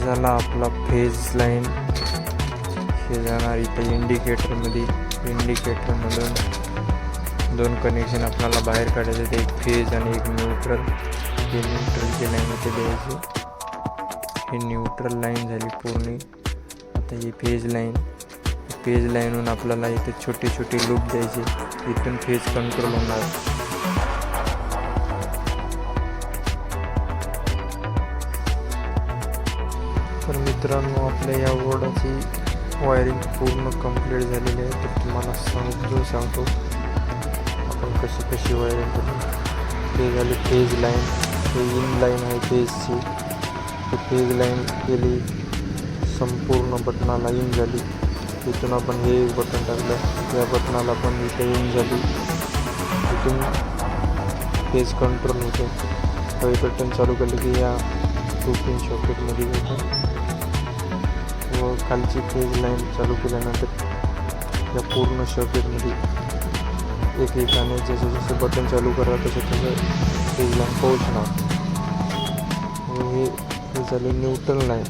झाला आपला phase line. हे जाणार इथे इंडिकेटरमधून 2 कनेक्शन आपल्याला बाहेर काढायचे, ते एक फेज आणि एक न्यूट्रल. हे न्यूट्रलची लाईन इथे द्यायची. ही न्यूट्रल लाईन झाली पूर्ण. आता ही फेज लाईनहून आपल्याला इथे छोटे छोटे लूप द्यायचे, इथून फेज कंट्रोल होणार. तर मित्रांनो, आपल्या या बोर्डाची वायरिंग पूर्ण कंप्लीट झालेली आहे. तर तुम्हाला समजून सांगतो आपण कशी वायरिंग करू. हे झाली फेज लाईन, हे इन लाईन आहे फेजची. ही फेज लाईन गेली संपूर्ण बटनाला इन झाली. इथून आपण हे एक बटन टाकलं, या बटनाला पण इथे इन झाली. इथून फेज कंट्रोल होतो. हे बटन चालू केलं की या 2 पिन सॉकेटमध्ये जातो व खालची फेज लाईन चालू केल्यानंतर या पूर्ण सॉकेटमध्ये एकेकाने जसं बटन चालू करा तसं फेज लाईन पोहोचणार. हे झालं न्यूट्रल लाईन.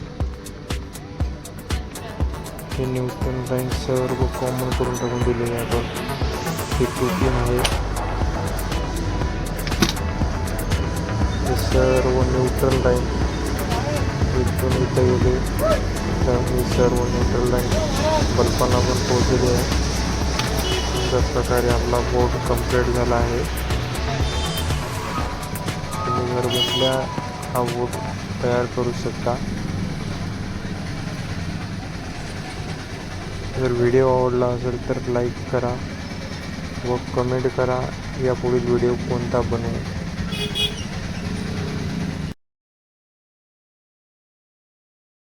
हे न्यूट्रल लाईन सर्व कॉमन करून टाकून दिलेले आहे आपण. हे 2 पिन आहे, हे सर्व न्यूट्रल लाईन इथून इथं गेले. तर हे सर्व न्यूट्रल लाईन बल्बांना पण पोहोचलेली आहे. अशा प्रकारे आपला बोर्ड कंप्लीट झाला आहे. तुम्ही घरबसल्या हा बोर्ड तयार करू शकता. जर व्हिडिओ आवडला असेल तर लाईक करा व कमेंट करा यापुढील व्हिडिओ कोणता बनवू.